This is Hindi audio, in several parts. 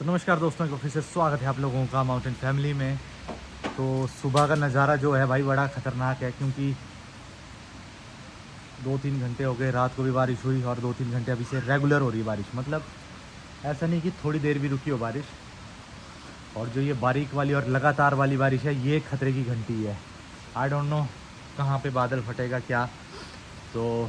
नमस्कार दोस्तों, फिर से स्वागत है आप लोगों का माउंटेन फैमिली में। तो सुबह का नज़ारा जो है भाई बड़ा ख़तरनाक है, क्योंकि 2-3 घंटे हो गए, रात को भी बारिश हुई और 2-3 घंटे अभी से रेगुलर हो रही है बारिश। मतलब ऐसा नहीं कि थोड़ी देर भी रुकी हो बारिश। और जो ये बारीक वाली और लगातार वाली बारिश है, ये खतरे की घंटी है। आई डोंट नो कहाँ पे बादल फटेगा क्या। तो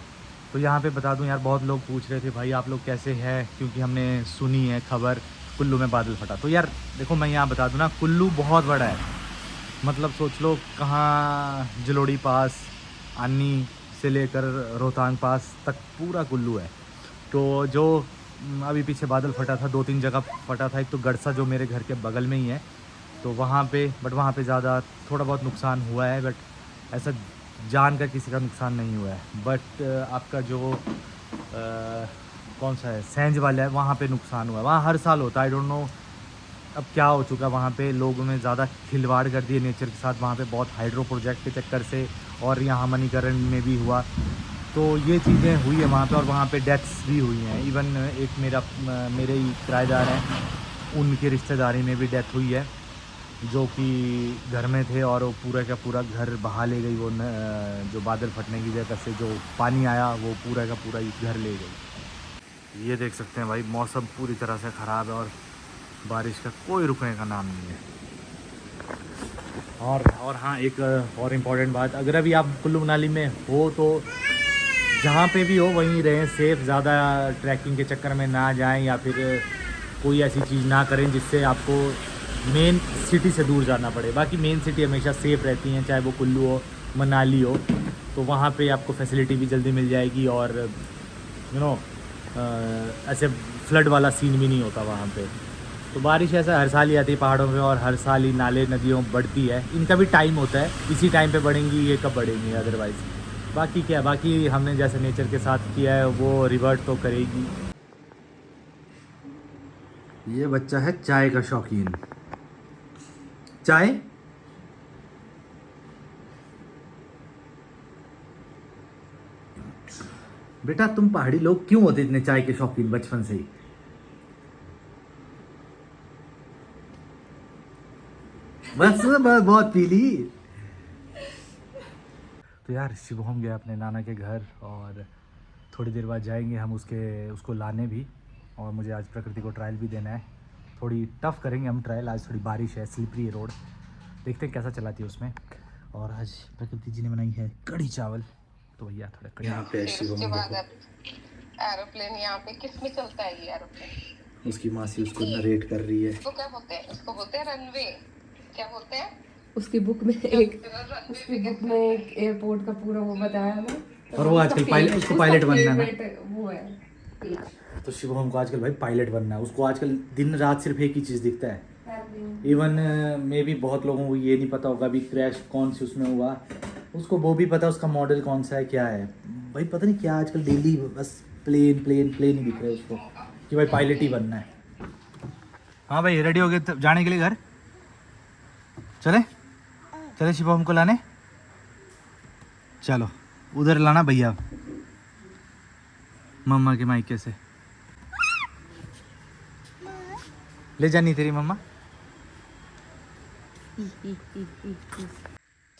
यहाँ पे बता दूँ यार, बहुत लोग पूछ रहे थे भाई आप लोग कैसे हैं, क्योंकि हमने सुनी है खबर कुल्लू में बादल फटा। तो यार देखो, मैं यहाँ बता दूँ ना, कुल्लू बहुत बड़ा है। मतलब सोच लो कहाँ, जलोड़ी पास, आनी से लेकर रोहतांग पास तक पूरा कुल्लू है। तो जो अभी पीछे बादल फटा था, 2-3 जगह फटा था। एक तो गड़सा जो मेरे घर के बगल में ही है, तो वहाँ पे वहाँ पे ज़्यादा थोड़ा बहुत नुकसान हुआ है, बट ऐसा जान का किसी का नुकसान नहीं हुआ है। बट आपका जो कौन सा है, सेंज वाला है, वहाँ पे नुकसान हुआ है। वहाँ हर साल होता है। आई डोंट नो अब क्या हो चुका, वहाँ पे लोगों ने ज़्यादा खिलवाड़ कर दिए नेचर के साथ। वहाँ पे बहुत हाइड्रो प्रोजेक्ट के चक्कर से, और यहाँ मणिकरण में भी हुआ, तो ये चीज़ें हुई है वहाँ पे। और वहाँ पे डेथ्स भी हुई हैं। इवन एक मेरे ही किराएदार हैं, उनके रिश्तेदारी में भी डेथ हुई है, जो कि घर में थे और वो पूरा का पूरा घर बहा ले गई। वो जो बादल फटने की वजह से जो पानी आया, वो पूरा का पूरा घर ले गई। ये देख सकते हैं भाई, मौसम पूरी तरह से ख़राब है और बारिश का कोई रुकने का नाम नहीं है। और हाँ, एक और इम्पॉर्टेंट बात, अगर अभी आप कुल्लू मनाली में हो तो जहाँ पे भी हो वहीं रहें सेफ़। ज़्यादा ट्रैकिंग के चक्कर में ना जाएं, या फिर कोई ऐसी चीज़ ना करें जिससे आपको मेन सिटी से दूर जाना पड़े। बाकी मेन सिटी हमेशा सेफ़ रहती हैं, चाहे वो कुल्लू हो, मनाली हो। तो वहाँ पे आपको फैसिलिटी भी जल्दी मिल जाएगी, और ऐसे फ्लड वाला सीन भी नहीं होता वहाँ पे। तो बारिश ऐसा हर साल ही आती है पहाड़ों पे, और हर साल ही नाले नदियों बढ़ती है। इनका भी टाइम होता है, इसी टाइम पे बढ़ेंगी, ये कब बढ़ेंगी अदरवाइज़। बाकी क्या, बाकी हमने जैसे नेचर के साथ किया है वो रिवर्ट तो करेगी। ये बच्चा है चाय का शौकीन। चाय बेटा, तुम पहाड़ी लोग क्यों होते इतने चाय के शौकीन बचपन से ही? बस बहुत पी ली। तो यार शिवम गया अपने नाना के घर, और थोड़ी देर बाद जाएंगे हम उसको लाने भी। और मुझे आज प्रकृति को ट्रायल भी देना है। थोड़ी टफ़ करेंगे हम ट्रायल, आज थोड़ी बारिश है, स्लिपरी है रोड, देखते हैं कैसा चलाती है उसमें। और आज प्रकृति जी ने बनाई है कढ़ी चावल, तो भैया थोड़ा कढ़ी। यहाँ पे शिवम एरोप्लेन यहाँ पे किस में चलता है ये एरोप्लेन? उसकी मासी उसको नरेट कर रही है। उसको क्या बोलते हैं? उसको बोलते हैं रनवे। क्या बोलते हैं? उसकी बुक में एक एयरपोर्ट का पूरा वो बताया है ना। और वो आजकल उसको पायलट बनना है। वो है तो शिवम को आजकल भाई पायलट बनना है। उसको आजकल दिन रात सिर्फ एक ही चीज़ दिखता है। इवन मे भी बहुत लोगों को ये नहीं पता होगा अभी क्रैश कौन सी उसमें हुआ, उसको वो भी पता है उसका मॉडल कौन सा है, क्या है भाई, पता नहीं क्या। आजकल डेली बस प्लेन प्लेन प्लेन ही दिख रहा है उसको, कि भाई पायलट ही बनना है। हाँ भाई, रेडी हो गए जाने के लिए घर? चले चले शिवम को लाने, चलो उधर लाना भैया, मम्मा के मायके से ले जानी तेरी मम्मा।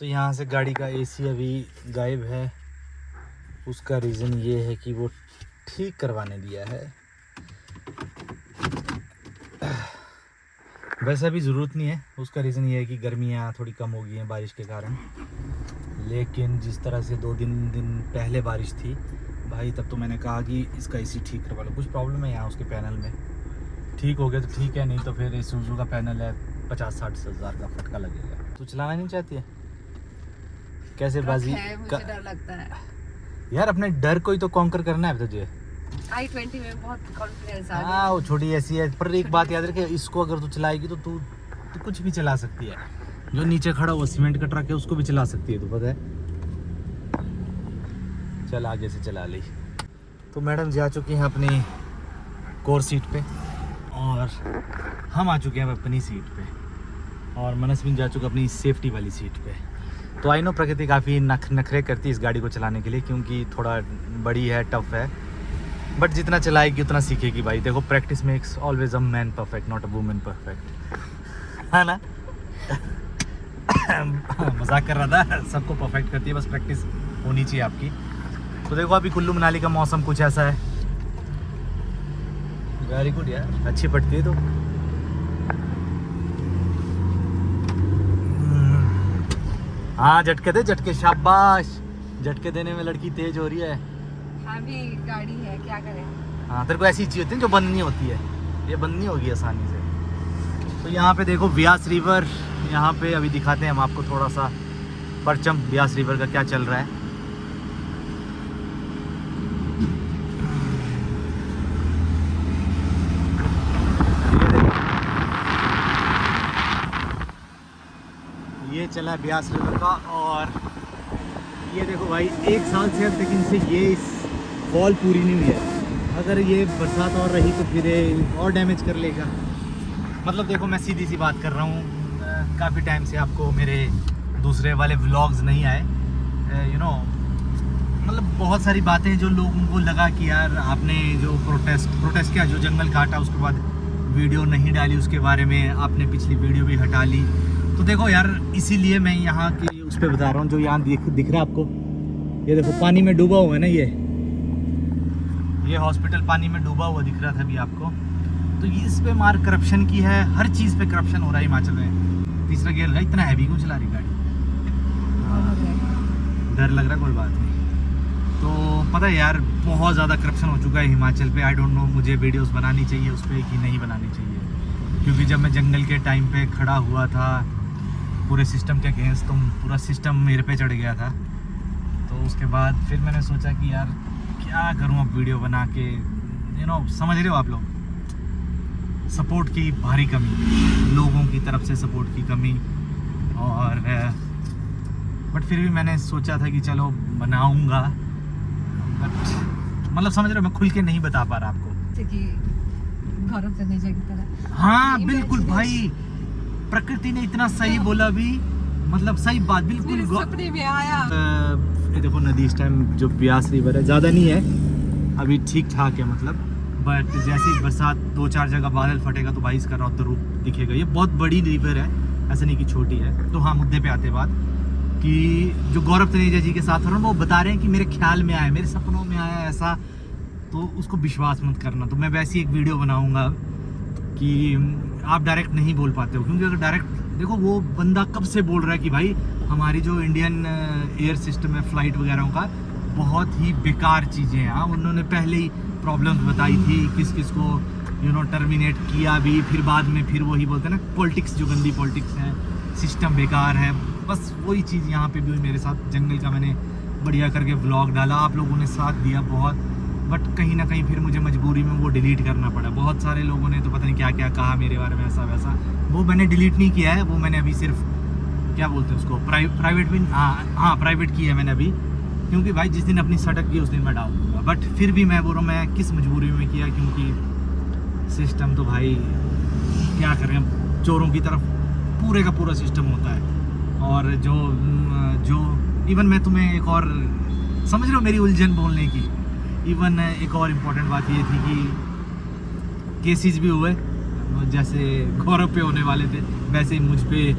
तो यहाँ से गाड़ी का एसी अभी गायब है। उसका रीज़न ये है कि वो ठीक करवाने दिया है। वैसे अभी ज़रूरत नहीं है। उसका रीज़न ये है कि गर्मियाँ थोड़ी कम हो गई हैं बारिश के कारण। लेकिन जिस तरह से 2 दिन पहले बारिश थी भाई, तब तो मैंने कहा कि इसका एसी ठीक करवा लो। कुछ प्रॉब्लम है यहाँ उसके पैनल में, ठीक हो गया तो ठीक है, नहीं तो फिर इसूज़ू का पैनल है, 50-60 हज़ार का फटका लगेगा। तू चलाना नहीं चाहती है? कैसे बाजी मुझे डर लगता है यार, अपने डर को ही तो कॉन्कर करना है तुझे। i20 में बहुत कॉन्फिडेंस आ गया। हाँ, वो छोटी ऐसी है, पर एक बात याद रखे, इसको अगर तू चलाएगी तो तू कुछ भी चला सकती है। जो नीचे खड़ा वो सीमेंट का ट्रक है, उसको भी चला सकती है, तू पता है। चल आगे से चला ली। तो मैडम जा चुकी हैं अपनी कोर सीट पे, और हम आ चुके हैं अपनी सीट पे, और मनस्विन जा चुका अपनी सेफ्टी वाली सीट पे। तो आई नो प्रकृति काफ़ी नखरे करती है इस गाड़ी को चलाने के लिए, क्योंकि थोड़ा बड़ी है, टफ है। बट जितना चलाएगी उतना सीखेगी भाई। देखो practice makes always a man perfect not a woman perfect, है ना। मजाक कर रहा था, सबको परफेक्ट करती है, बस प्रैक्टिस होनी चाहिए आपकी। तो देखो अभी कुल्लू मनाली का मौसम कुछ ऐसा है। वेरी गुड यार, अच्छी पड़ती है तो। हाँ झटके दे, झटके, शाबाश। झटके देने में लड़की तेज हो रही है। हाँ भी गाड़ी है, क्या करें। हाँ तेरे को ऐसी चीज होती है जो बंद नहीं होती है, ये बंद नहीं होगी आसानी से। तो यहाँ पे देखो व्यास रिवर, यहाँ पे अभी दिखाते हैं हम आपको थोड़ा सा परचम व्यास रिवर का क्या चल रहा है। ये चला व्यास रिवर का, और ये देखो भाई 1 साल से अब तक इनसे ये इस वॉल पूरी नहीं हुई है। अगर ये बरसात और रही तो फिर ये और डैमेज कर लेगा। मतलब देखो मैं सीधी सी बात कर रहा हूँ, काफ़ी टाइम से आपको मेरे दूसरे वाले व्लॉग्स नहीं आए, यू नो। मतलब बहुत सारी बातें जो लोगों को लगा कि यार आपने जो प्रोटेस्ट किया, जो जंगल काटा, उसके बाद वीडियो नहीं डाली, उसके बारे में आपने पिछली वीडियो भी हटा ली। तो देखो यार इसीलिए मैं यहाँ की उस पर बता रहा हूँ, जो यहाँ दिख रहा है आपको, ये देखो पानी में डूबा हुआ है ना, ये हॉस्पिटल पानी में डूबा हुआ दिख रहा था अभी आपको। तो ये इस पे मार करप्शन की है, हर चीज़ पे करप्शन हो रहा है हिमाचल में। तीसरा गियर लगा, इतना हैवी क्यों चला रही गाड़ी? डर लग रहा है, कोई बात नहीं। तो पता है यार बहुत ज़्यादा करप्शन हो चुका है हिमाचल पे। आई डोंट नो मुझे वीडियोस बनानी चाहिए उस पर कि नहीं बनानी चाहिए, क्योंकि जब मैं जंगल के टाइम पे खड़ा हुआ था पूरे सिस्टम के अगेंस्ट, तो पूरा सिस्टम मेरे पे चढ़ गया था। तो उसके बाद फिर मैंने सोचा कि यार क्या करूं अब वीडियो बना के, यू नो समझ रहे हो आप लोग, सपोर्ट की भारी कमी, लोगों की तरफ से सपोर्ट की कमी। और बट फिर भी मैंने सोचा था कि चलो बनाऊंगा, बट मतलब समझ रहे हो मैं खुल के नहीं बता पा रहा आपको। कि गौरव तनेजा की तरह। हाँ बिल्कुल भाई, प्रकृति ने इतना सही बोला भी, मतलब सही बात बिल्कुल। मेरे सपने में आया। ये देखो नदी इस टाइम जो व्यास रिवर है ज़्यादा नहीं है अभी, ठीक ठाक है मतलब। बट जैसे ही बरसात 2-4 जगह बादल फटेगा तो भाई इसका रौद्र रूप दिखेगा। ये बहुत बड़ी रिवर है, ऐसा नहीं कि छोटी है। तो हाँ मुद्दे पे आते बात कि जो गौरव तनेजा जी के साथ हो रहा है वो बता रहे हैं कि मेरे ख्याल में आया, मेरे सपनों में आया ऐसा, तो उसको विश्वास मत करना। तो मैं वैसी एक वीडियो बनाऊंगा कि आप डायरेक्ट नहीं बोल पाते हो, क्योंकि अगर डायरेक्ट देखो वो बंदा कब से बोल रहा है कि भाई हमारी जो इंडियन एयर सिस्टम है, फ्लाइट वगैरह का बहुत ही बेकार चीज़ें हैं। हाँ उन्होंने पहले ही प्रॉब्लम्स बताई थी, किस किस को यू नो टर्मिनेट किया भी, फिर बाद में फिर वही बोलते हैं ना पॉलिटिक्स, जो गंदी पॉलिटिक्स है, सिस्टम बेकार है। बस वही चीज़ यहाँ पे भी हुई मेरे साथ। जंगल का मैंने बढ़िया करके व्लॉग डाला, आप लोगों ने साथ दिया बहुत, बट कहीं ना कहीं फिर मुझे मजबूरी में वो डिलीट करना पड़ा। बहुत सारे लोगों ने तो पता नहीं क्या क्या कहा मेरे बारे में, ऐसा वैसा। वो मैंने डिलीट नहीं किया है, वो मैंने अभी सिर्फ क्या बोलते हैं उसको प्राइवेट भी, हाँ प्राइवेट किया है मैंने अभी, क्योंकि भाई जिस दिन अपनी सटक की उस दिन मैं डाल दूँगा। बट फिर भी मैं बोल रहा हूँ मैं किस मजबूरी में किया, क्योंकि सिस्टम तो भाई क्या करें, चोरों की तरफ पूरे का पूरा सिस्टम होता है। और जो इवन मैं तुम्हें एक और समझ रहे हो मेरी उलझन बोलने की, इवन एक और इम्पोर्टेंट बात ये थी कि केसेस भी हुए, जैसे गौरव पे होने वाले थे वैसे ही मुझ पे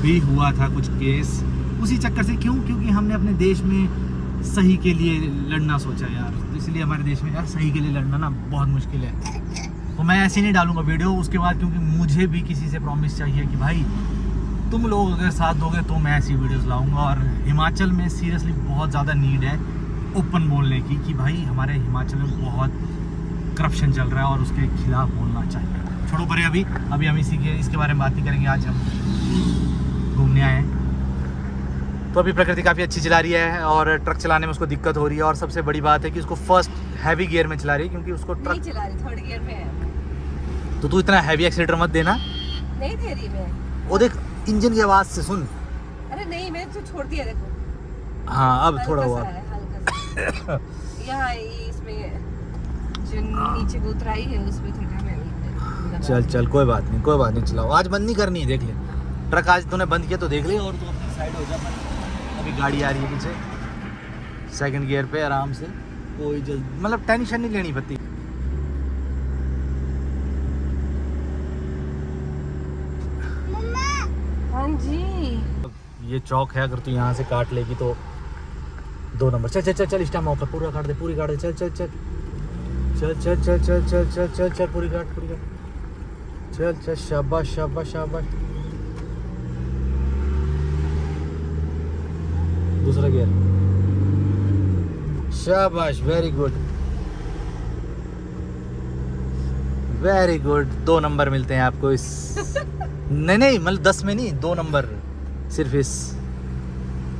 भी हुआ था कुछ केस उसी चक्कर से। क्योंकि हमने अपने देश में सही के लिए लड़ना सोचा यार, तो इसलिए हमारे देश में यार सही के लिए लड़ना ना बहुत मुश्किल है। तो मैं ऐसे नहीं डालूंगा वीडियो उसके बाद, क्योंकि मुझे भी किसी से प्रॉमिस चाहिए कि भाई तुम लोग अगर साथ दोगे तो मैं ऐसी वीडियोस लाऊंगा। और हिमाचल में सीरियसली बहुत ज़्यादा नीड है ओपन बोलने की, कि भाई हमारे हिमाचल में बहुत करप्शन चल रहा है और उसके खिलाफ बोलना चाहिए। छोड़ो परे, अभी हम इसके बारे में बात नहीं करेंगे। आज हम घूमने आए हैं। तो अभी प्रकृति काफ़ी अच्छी चला रही है और ट्रक चलाने में उसको दिक्कत हो रही है। और सबसे बड़ी बात है कि उसको फर्स्ट हैवी गियर में चला रही है, क्योंकि उसको ट्रक नहीं चला रही, थर्ड गियर में है। तो तू इतना हैवी एक्सीलेटर मत देना। नहीं दे रही मैं। वो देख इंजन की आवाज़ से सुन। अरे नहीं मैं तो छोड़ दिया, देखो। हाँ अब थोड़ा हुआ। हल्का सा यहाँ इसमें जो नीचे को उतराई है उसमें थोड़ा मैं चल कोई बात नहीं चलाओ। आज बंद नहीं करनी है, देख ले ट्रक आज तूने बंद किया तो देख ले, और तू अपनी साइड हो जा। अभी गाड़ी आ रही है पीछे सेकंड गियर पे आराम से। कोई जल्द मतलब टेंशन नहीं लेनी पड़ती। हाँ जी। ये चौक है, अगर तू यहाँ से काट लेगी तो 2 नंबर। चल चल चल चल, इस टाइम मौका पूरा काट दे, पूरी काट दे। चल चल चल चल चल चल चल चल चल चल चल, पूरी काट चल चल। शाबाश शाबाश शाबाश। दूसरा गियर, शाबाश, very good very good. 2 number मिलते हैं आपको इस नहीं नहीं मतलब 10 में नहीं, 2 नंबर सिर्फ इस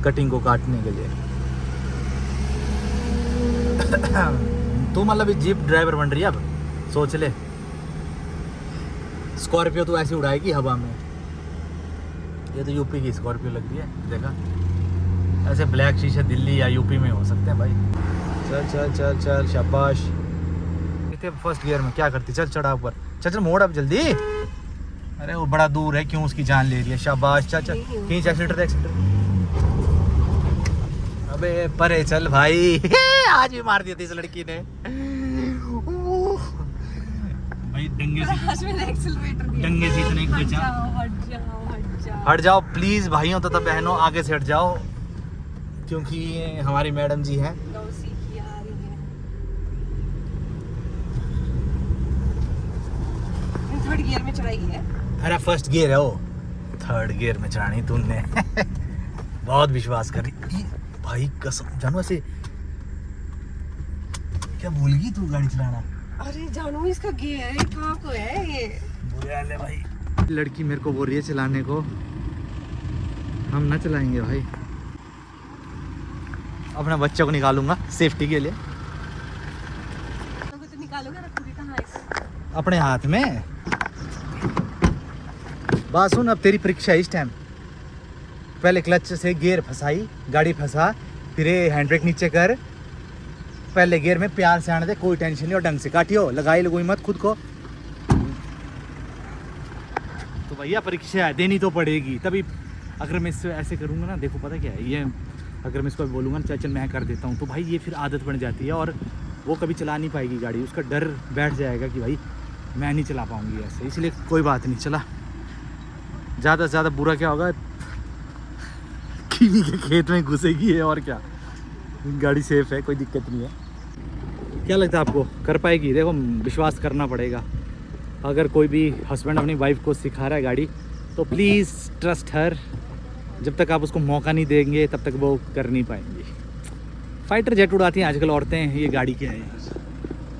कटिंग को काटने के लिए। तू मतलब जीप ड्राइवर बन रही है अब, सोच ले। स्कॉर्पियो तो ऐसे उड़ाएगी हवा में। ये तो यूपी की स्कॉर्पियो लग रही है, देखा। ऐसे ब्लैक शीशे दिल्ली या यूपी में हो सकते हैं भाई। चल चल चल चल, शाबाश। इतने फर्स्ट गियर में क्या करती, चल चढ़ा ऊपर, चल चल मोड़ अब जल्दी। अरे वो बड़ा दूर है, क्यों उसकी जान ले रही है। शाबाश, चल चल, खींच एक्सीटर, एक्सीटर। अबे परे चल भाई। आज भी मार दिया थी इस लड़की ने भाई। डंगे से एक्सीलरेटर दिया। डंगे से इतने बचा। हट जाओ हट जाओ हट जाओ प्लीज भाइयों तथा बहनों, आगे से हट जाओ, क्योंकि हमारी मैडम जी हैं। नौसिखिया आ रही है। थर्ड गियर में चढ़ाई है। अरे फर्स्ट गियर है वो, थर्ड गियर में चढ़ानी तूने। बहुत विश्वास कर रही भाई, कसम जानू। ऐसे क्या भूल गई तू गाड़ी चलाना। अरे जानू इसका गियर कहाँ को है ये। बुरे हाल है भाई। लड़की मेरे को बोल रही है चलाने को, हम ना चलाएंगे भाई। अपना बच्चों को निकालूंगा सेफ्टी के लिए। तो निकालोगे, रखोगे कहाँ इसे? अपने हाथ में। बात सुन, अब तेरी परीक्षा है इस टाइम। पहले क्लच से गियर फंसाई, गाड़ी फंसा, फिर हैंड ब्रेक नीचे कर। पहले गियर में प्यार से आने दे, कोई टेंशन नहीं, और ढंग से काटियो, लगाई लगोई मत खुद को। तो भैया परीक्षा है, देनी तो पड़ेगी। तभी अगर मैं इससे ऐसे करूँगा ना, देखो पता क्या है ये, अगर मैं इसको बोलूँगा ना चल मैं कर देता हूँ, तो भाई ये फिर आदत बन जाती है और वो कभी चला नहीं पाएगी गाड़ी। उसका डर बैठ जाएगा कि भाई मैं नहीं चला पाऊँगी ऐसे। इसलिए कोई बात नहीं, चला। ज़्यादा से ज़्यादा बुरा क्या होगा, कीवी के खेत में घुसेगी है, और क्या। गाड़ी सेफ है, कोई दिक्कत नहीं है। क्या लगता है आपको, कर पाएगी? देखो विश्वास करना पड़ेगा। अगर कोई भी हस्बैंड अपनी वाइफ को सिखा रहा है गाड़ी, तो प्लीज़ ट्रस्ट हर। जब तक आप उसको मौका नहीं देंगे तब तक वो कर नहीं पाएंगी। फाइटर जेट उड़ाती हैं आजकल औरतें, ये गाड़ी क्या है,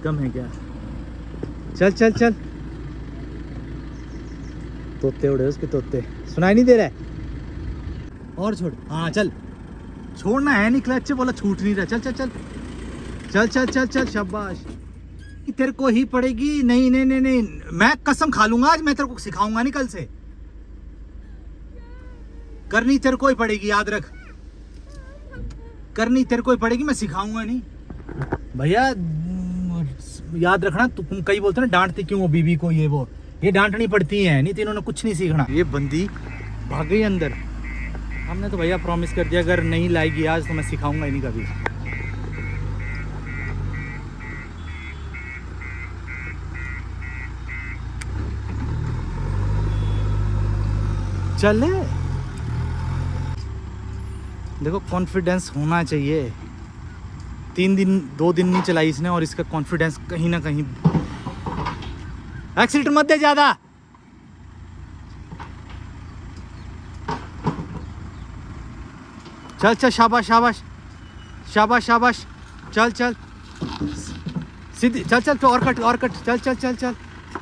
कम है क्या? चल चल चल, तोते उड़े उसके तोते, सुनाई नहीं दे रहा है। और छोड़, हाँ चल, छोड़ना है नहीं, क्लच से बोला छूट नहीं रहा। चल चल चल चल चल चल चल, शाबाश। तेरे को ही पड़ेगी। नहीं नहीं नहीं नहीं, मैं कसम खा लूंगा आज, मैं तेरे को सिखाऊंगा नहीं कल से। करनी तेरे को ही पड़ेगी, याद रख। करनी तेरे को ही पड़ेगी, मैं सिखाऊंगा नहीं भैया। याद रखना, तुम कई बोलते ना डांटते क्यों हो बीबी को, ये वो, ये डांटनी पड़ती है, नहीं तो इन्होंने कुछ नहीं सीखना। ये बंदी भाग गई अंदर। हमने तो भैया प्रॉमिस कर दिया, अगर नहीं लाएगी आज तो मैं सिखाऊंगा ही नहीं कभी। चले, देखो कॉन्फिडेंस होना चाहिए। 2 दिन नहीं चलाई इसने और इसका कॉन्फिडेंस कहीं ना कहीं। एक्सीलेटर मत दे ज्यादा। चल चल, शाबाश शाबाश शाबाश शाबाश। चल चल सीधी, चल चल, तो और कट चल चल चल चल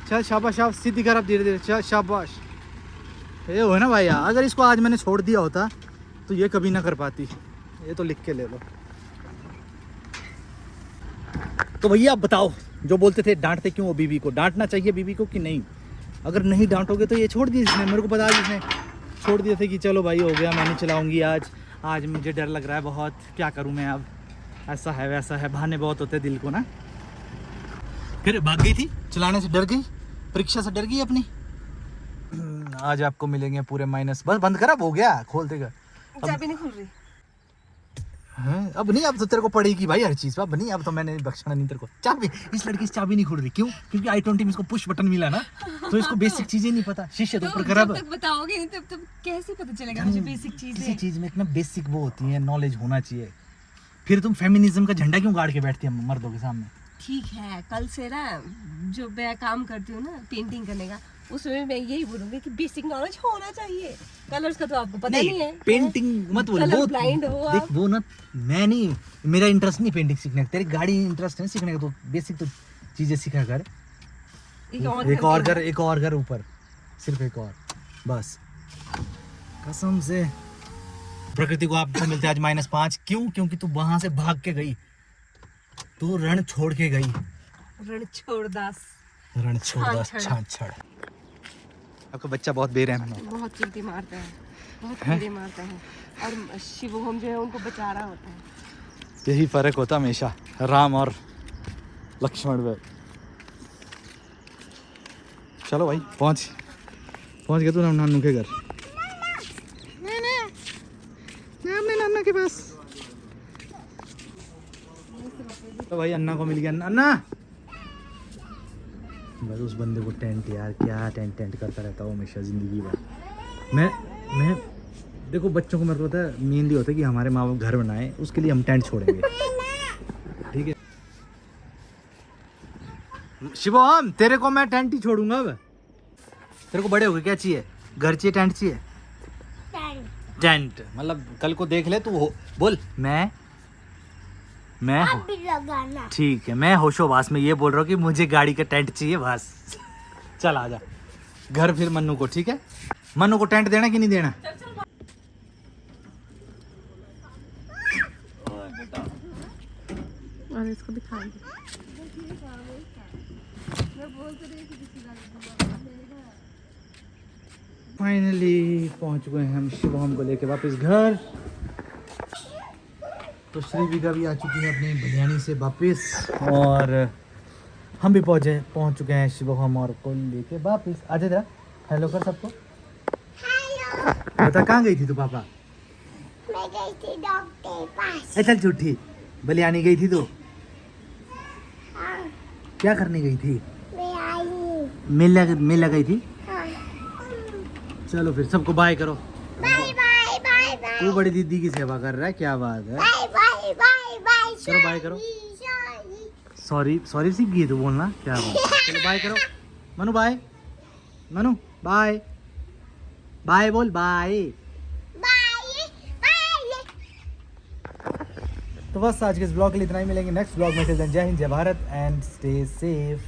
चल, शाबाश शाबाश, सीधी कर अब धीरे धीरे। चल शाबाश। ये हो ना भैया, अगर इसको आज मैंने छोड़ दिया होता तो ये कभी ना कर पाती। ये तो लिख के ले लो। तो भैया आप बताओ, जो बोलते थे डांटते क्यों हो बीवी को, डांटना चाहिए बीवी को कि नहीं? अगर नहीं डांटोगे तो ये छोड़ दिया इसने, मेरे को पता है इसने छोड़ दिए थे कि चलो भाई हो गया, मैं नहीं चलाऊंगी आज मुझे डर लग रहा है बहुत, क्या करूं मैं अब, ऐसा है वैसा है, बहाने बहुत होते दिल को ना। फिर भाग गई थी, चलाने से डर गई, परीक्षा से डर गई अपनी। आज आपको मिलेंगे पूरे माइनस। बस बंद करा, हो गया, खोल देगा। चाबी नहीं खुल रही। हैं? अब नहीं, अब तो तेरे को पड़ेगी भाई हर चीज। अब नहीं, अब तो मैंने बख्शना नहीं तेरे को। चाबी, इस लड़की से चाबी नहीं खुल रही। क्यों? क्योंकि i20 में इसको पुश बटन मिला ना, तो इसको बेसिक चीजें नहीं पता। शीशे तो ऊपर जब खराब तक बताओगे नहीं तब कैसे पता चलेगा मुझे बेसिक किसी चीजें। चीज में इतना बेसिक वो होती है, नॉलेज होना चाहिए। फिर तुम फेमिनिज्म का झंडा क्यों गाड़ के बैठती है मर्दों के सामने? ठीक है, कल से ना जो मैं काम करती हूँ ना पेंटिंग करने का, उसमें मैं यही बोलूंगी कि बेसिक नॉलेज होना चाहिए। कलर्स का तो आपको पता नहीं है। पेंटिंग मत बोल। कलर वो ब्लाइंड हो देख, आप। वो ना, मैं नहीं, मेरा इंटरेस्ट नहीं पेंटिंग सीखने का। तेरी गाड़ी इंटरेस्ट है सीखने का, तो बेसिक तो चीजें सीखा कर। एक और कर ऊपर, सिर्फ एक और बस। कसम से प्रकृति को आप मिलते आज -5। क्यों? क्योंकि तू वहां से भाग के गई, तू रण छोड़ के गई। रणछोड़दास। छाछड़। आपका बच्चा बहुत बेरहम है। बहुत चींटी मारते हैं, बहुत कीड़े मारते हैं, और शिवोहम जो है उनको बचा रहा होता है। यही फर्क होता हमेशा राम और लक्ष्मण में। चलो भाई, पहुंच गए तू नानू के घर। अपने नाना के पास। तो भाई अन्ना को मिल गया। अन्ना, बस उस बंदे को टेंट, यार क्या टेंट करता रहता हूँ हमेशा जिंदगी भर। मैं देखो, बच्चों को मेरे को पता है मेनली होता है कि हमारे माँ बाप घर बनाए, उसके लिए हम टेंट छोड़ेंगे। ठीक है शिवम, तेरे को मैं टेंट ही छोड़ूंगा। अब तेरे को बड़े हो गए, क्या चाहिए? घर चाहिए, टेंट चाहिए? टेंट मतलब कल को देख ले तू हो, बोल मैं हो। ठीक है, मैं होशोवास में ये बोल रहा हूँ कि मुझे गाड़ी का टेंट चाहिए बस। चल आजा घर फिर मन्नू को। ठीक है, मन्नू को टेंट देना कि नहीं देना? और इसको भी खा फाइनली पहुंच गए हैं हम शिवम को लेके वापस घर। तो श्रीविका भी आ चुकी है अपनी बिरयानी से वापस, और हम भी पहुंच चुके हैं शिवम और को लेके वापस। आजा जरा हेलो कर सबको। बता कहाँ गई थी तू? पापा मैं गई थी डॉक्टर पास। चल झूठी, बिरयानी गई थी तू? हाँ, क्या करने गई थी? मैं आई। मेला गई थी? हाँ। चलो फिर सबको बाय करो। Bye bye bye bye. तू बड़ी दीदी की सेवा कर रहा है, क्या बात है? Bye bye bye bye. चलो बाय करो। सॉरी सीख गई तू बोलना, क्या बात है? चलो बाय करो। Manu bye. Manu bye. Bye बोल, बाय। Bye bye. तो बस आज के इस ब्लॉग के लिए इतना ही। मिलेंगे नेक्स्ट ब्लॉग में। टिल देन जय हिंद, जय भारत एंड स्टे सेफ।